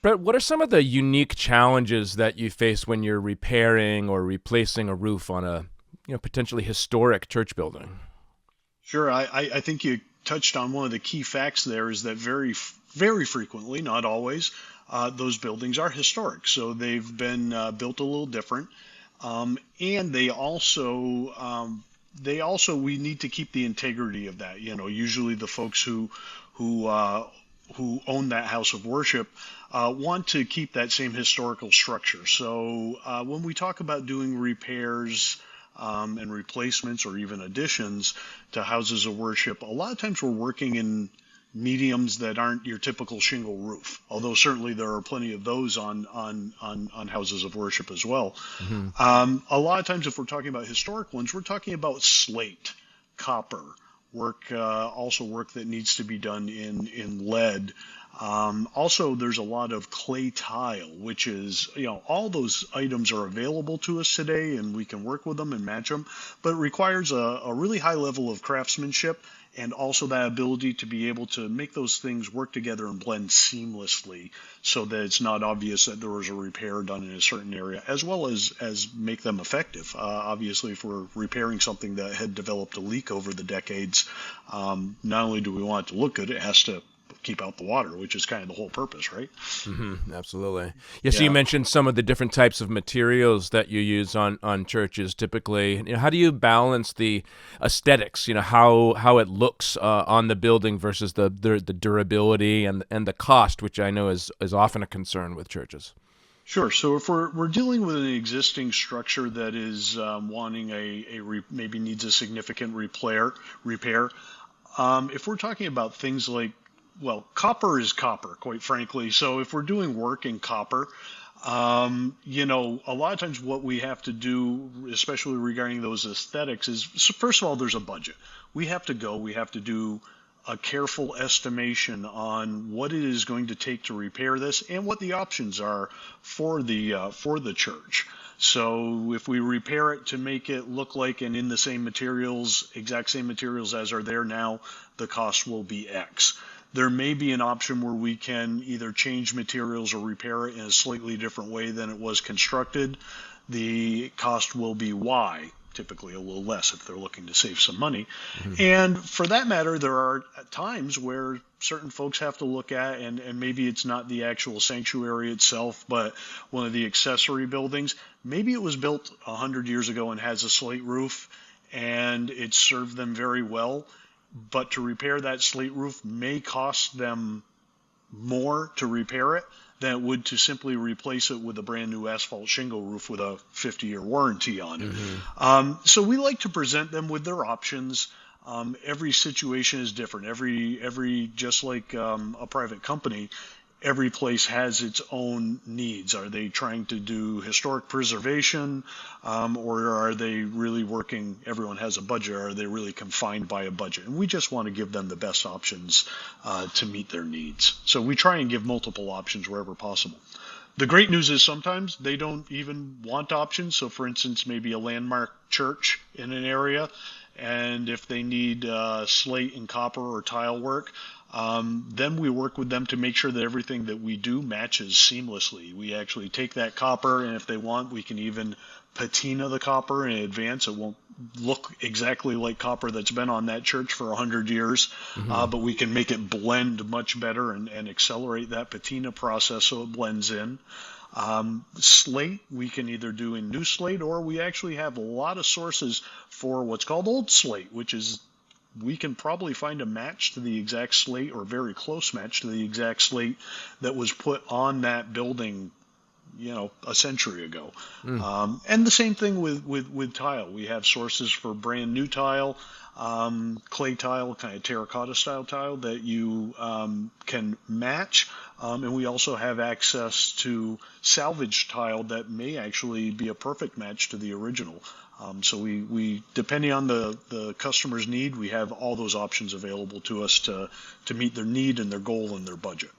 Brett, what are some of the unique challenges that you face when you're repairing or replacing a roof on a potentially historic church building? Sure. I think you touched on one of the key facts there is that very frequently, not always, those buildings are historic. So they've been built a little different. And we need to keep the integrity of that. Usually the folks who, uh, who own that house of worship want to keep that same historical structure. So when we talk about doing repairs, and replacements or even additions to houses of worship, a lot of times we're working in mediums that aren't your typical shingle roof, although certainly there are plenty of those on houses of worship as well. Hmm. A lot of times if we're talking about historic ones, we're talking about slate, copper, also work that needs to be done in lead. Also, there's a lot of clay tile, which is, all those items are available to us today and we can work with them and match them, but it requires a really high level of craftsmanship and also that ability to be able to make those things work together and blend seamlessly so that it's not obvious that there was a repair done in a certain area, as well as make them effective. Obviously, if we're repairing something that had developed a leak over the decades, not only do we want it to look good, it has to keep out the water, which is kind of the whole purpose, right? Absolutely. Yeah. So you Yeah. mentioned some of the different types of materials that you use on churches typically. How do you balance the aesthetics? How it looks on the building versus the durability and the cost, which I know is often a concern with churches. Sure. So if we're dealing with an existing structure that is wanting maybe needs a significant repair, if we're talking about things like, well, copper is copper, quite frankly. So if we're doing work in copper, a lot of times what we have to do, especially regarding those aesthetics, is so first of all, there's a budget. We have to do a careful estimation on what it is going to take to repair this and what the options are for the church. So if we repair it to make it look like and in the same materials, exact same materials as are there now, the cost will be X. There may be an option where we can either change materials or repair it in a slightly different way than it was constructed. The cost will be Y, typically a little less if they're looking to save some money. Hmm. And for that matter, there are times where certain folks have to look at, and maybe it's not the actual sanctuary itself, but one of the accessory buildings. Maybe it was built 100 years ago and has a slate roof, and it served them very well. But to repair that slate roof may cost them more to repair it than it would to simply replace it with a brand new asphalt shingle roof with a 50-year warranty on it. Hmm. So we like to present them with their options. Every situation is different. Every just like a private company, every place has its own needs. Are they trying to do historic preservation, or are they really working? Everyone has a budget. Or are they really confined by a budget? And we just want to give them the best options to meet their needs. So we try and give multiple options wherever possible. The great news is sometimes they don't even want options. So, for instance, maybe a landmark church in an area, and if they need slate and copper or tile work, then we work with them to make sure that everything that we do matches seamlessly. We actually take that copper, and if they want, we can even patina the copper in advance. It won't look exactly like copper that's been on that church for 100 years, Hmm. but we can make it blend much better and accelerate that patina process so it blends in. Slate, we can either do in new slate, or we actually have a lot of sources for what's called old slate, which is we can probably find a match to the exact slate or very close match to the exact slate that was put on that building, a century ago. Mm. And the same thing with tile. We have sources for brand new tile, clay tile, kind of terracotta style tile that you can match. And we also have access to salvage tile that may actually be a perfect match to the original. So we depending on the customer's need, we have all those options available to us to meet their need and their goal and their budget.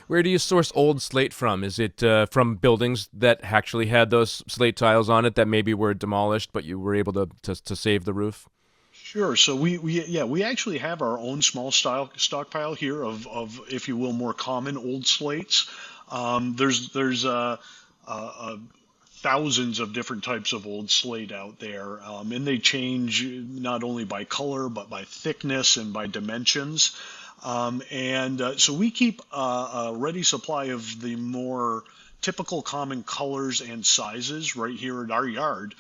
Where do you source old slate from? Is it from buildings that actually had those slate tiles on it that maybe were demolished, but you were able to save the roof? Sure. So we actually have our own small style stockpile here of if you will more common old slates. There's thousands of different types of old slate out there, and they change not only by color but by thickness and by dimensions. And so we keep a ready supply of the more typical common colors and sizes right here at our yard.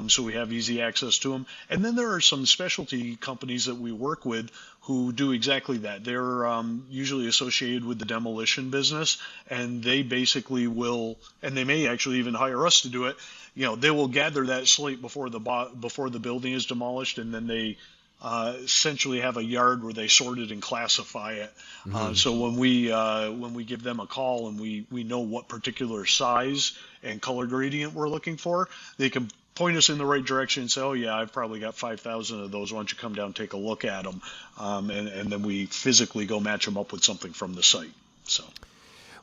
So we have easy access to them. And then there are some specialty companies that we work with who do exactly that. They're usually associated with the demolition business, and they basically will, and they may actually even hire us to do it. They will gather that slate before the building is demolished, and then they essentially have a yard where they sort it and classify it. Hmm. So when we give them a call and we know what particular size and color gradient we're looking for, they can point us in the right direction and say, oh yeah, I've probably got 5,000 of those. Why don't you come down and take a look at them? And then we physically go match them up with something from the site. So.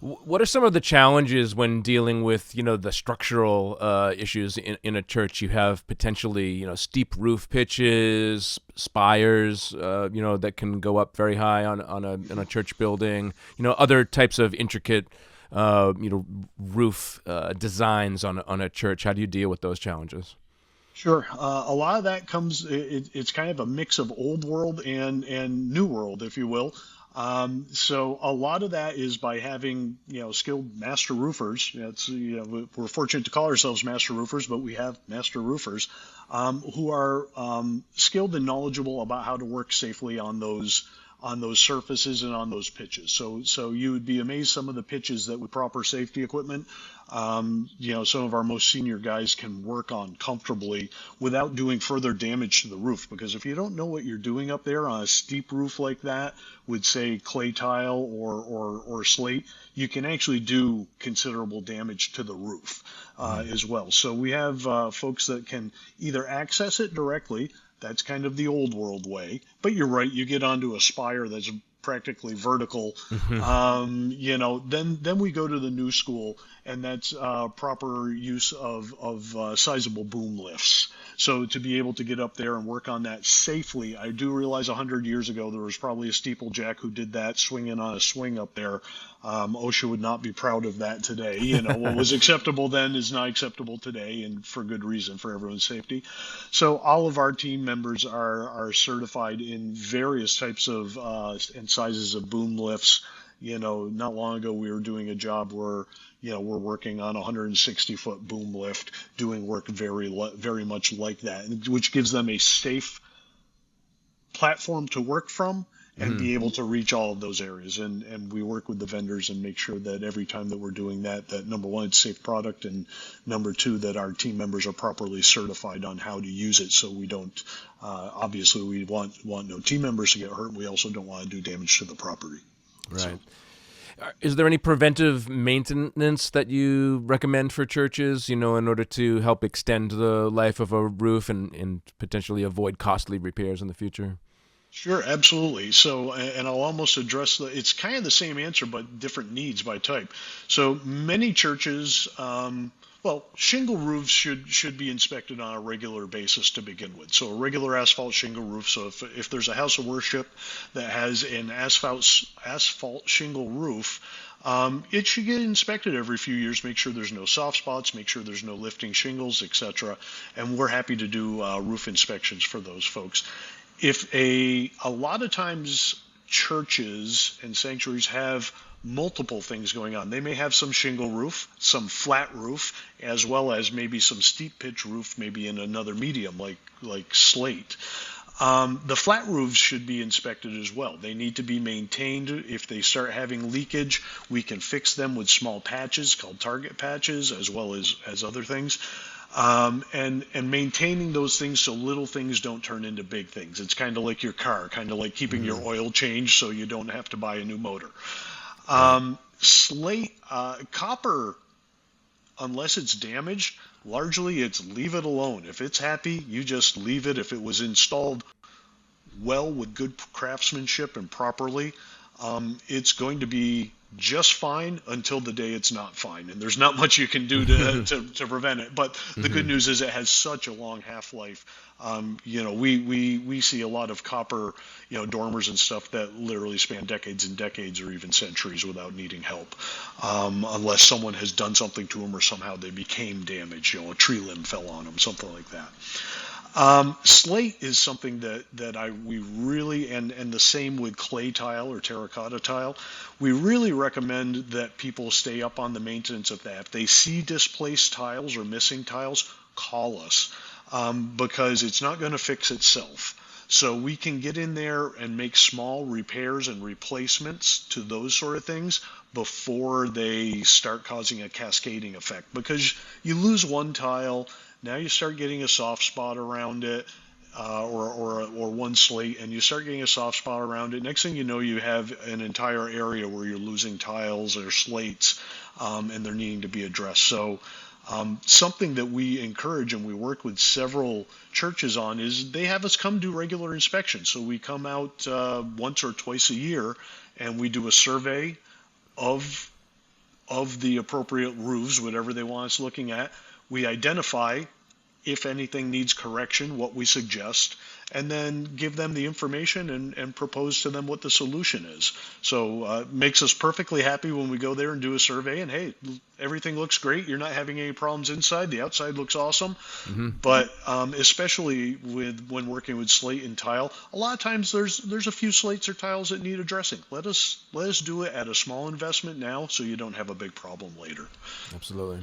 What are some of the challenges when dealing with, the structural issues in a church? You have potentially, steep roof pitches, spires, that can go up very high on a church building. Other types of intricate, roof designs on a church. How do you deal with those challenges? Sure. A lot of that it's kind of a mix of old world and new world, if you will. So a lot of that is by having, skilled master roofers. We're fortunate to call ourselves master roofers, but we have master roofers who are skilled and knowledgeable about how to work safely on those surfaces and on those pitches. So you would be amazed some of the pitches that with proper safety equipment, some of our most senior guys can work on comfortably without doing further damage to the roof. Because if you don't know what you're doing up there on a steep roof like that with say clay tile or slate, you can actually do considerable damage to the roof as well. So we have folks that can either access it directly. That's kind of the old world way. But you're right, you get onto a spire that's practically vertical. Hmm. Then we go to the new school, and that's proper use of sizable boom lifts. So to be able to get up there and work on that safely, I do realize 100 years ago there was probably a steeplejack who did that swinging on a swing up there. OSHA would not be proud of that today. What was acceptable then is not acceptable today, and for good reason, for everyone's safety. So all of our team members are certified in various types of and sizes of boom lifts. Not long ago we were doing a job where we're working on a 160-foot boom lift, doing work very much like that, which gives them a safe platform to work from and Hmm. be able to reach all of those areas. And we work with the vendors and make sure that every time that we're doing that number one, it's safe product, and number two, that our team members are properly certified on how to use it. So we don't, obviously, we want no team members to get hurt. We also don't want to do damage to the property. Right. So. Is there any preventive maintenance that you recommend for churches, in order to help extend the life of a roof and potentially avoid costly repairs in the future? Sure, absolutely. So, and I'll almost it's kind of the same answer, but different needs by type. So many churches, shingle roofs should be inspected on a regular basis to begin with. So a regular asphalt shingle roof. So if there's a house of worship that has an asphalt shingle roof, it should get inspected every few years, make sure there's no soft spots, make sure there's no lifting shingles, etc. And we're happy to do roof inspections for those folks. If a lot of times churches and sanctuaries have multiple things going on. They may have some shingle roof, some flat roof, as well as maybe some steep pitch roof, maybe in another medium like slate. The flat roofs should be inspected as well. They need to be maintained. If they start having leakage, we can fix them with small patches called target patches, as well as other things. And maintaining those things so little things don't turn into big things. It's kind of like your car, kind of like keeping your Hmm. oil changed so you don't have to buy a new motor. Right. Copper, unless it's damaged, largely it's leave it alone. If it's happy, you just leave it. If it was installed well with good craftsmanship and properly, it's going to be just fine until the day it's not fine, and there's not much you can do to prevent it. But the good Hmm. news is it has such a long half-life. We see a lot of copper, dormers and stuff that literally span decades and decades, or even centuries, without needing help, unless someone has done something to them or somehow they became damaged. A tree limb fell on them, something like that. Slate is something that we really, and the same with clay tile or terracotta tile, we really recommend that people stay up on the maintenance of that. If they see displaced tiles or missing tiles, call us, because it's not going to fix itself. So we can get in there and make small repairs and replacements to those sort of things before they start causing a cascading effect. Because you lose one tile, now you start getting a soft spot around it, or one slate, and you start getting a soft spot around it. Next thing you know, you have an entire area where you're losing tiles or slates, and they're needing to be addressed. So something that we encourage and we work with several churches on is they have us come do regular inspections. So we come out once or twice a year, and we do a survey of the appropriate roofs, whatever they want us looking at. We identify if anything needs correction, what we suggest, and then give them the information and propose to them what the solution is. So makes us perfectly happy when we go there and do a survey, and hey, everything looks great. You're not having any problems inside. The outside looks awesome. Hmm. But especially when working with slate and tile, a lot of times there's a few slates or tiles that need addressing. Let us do it at a small investment now, so you don't have a big problem later. Absolutely.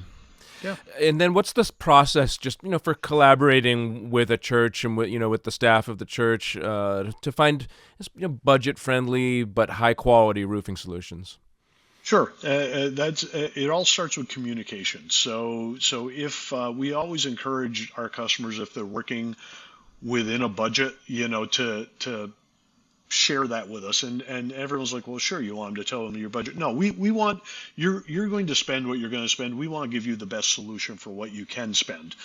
Yeah. And then what's this process just, for collaborating with a church and with the staff of the church to find budget friendly but high quality roofing solutions? Sure. That's it. All starts with communication. So if we always encourage our customers, if they're working within a budget, to share that with us, and everyone's like, well, sure, you want them to tell them your budget. No, we want, you're going to spend what you're going to spend. We want to give you the best solution for what you can spend.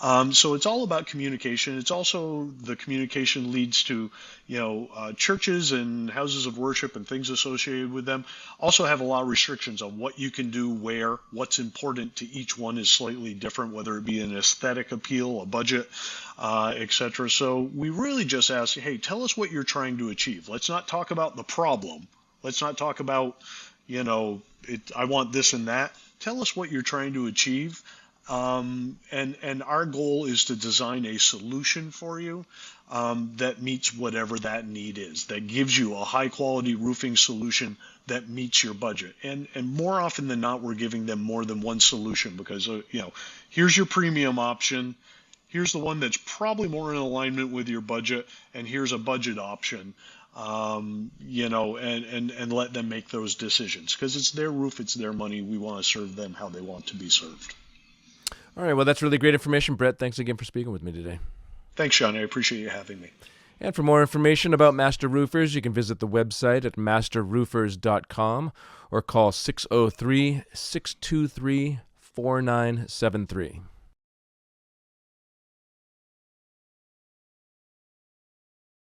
So it's all about communication. It's also, the communication leads to, churches and houses of worship and things associated with them also have a lot of restrictions on what you can do, where, what's important to each one is slightly different, whether it be an aesthetic appeal, a budget, etc. So we really just ask, hey, tell us what you're trying to achieve. Let's not talk about the problem. Let's not talk about, I want this and that. Tell us what you're trying to achieve. And our goal is to design a solution for you that meets whatever that need is, that gives you a high quality roofing solution that meets your budget. And more often than not, we're giving them more than one solution, because here's your premium option, here's the one that's probably more in alignment with your budget, and here's a budget option. And let them make those decisions, because it's their roof, it's their money. We want to serve them how they want to be served. All right. Well, that's really great information, Brett. Thanks again for speaking with me today. Thanks, Sean. I appreciate you having me. And for more information about Master Roofers, you can visit the website at masterroofers.com or call 603-623-4973.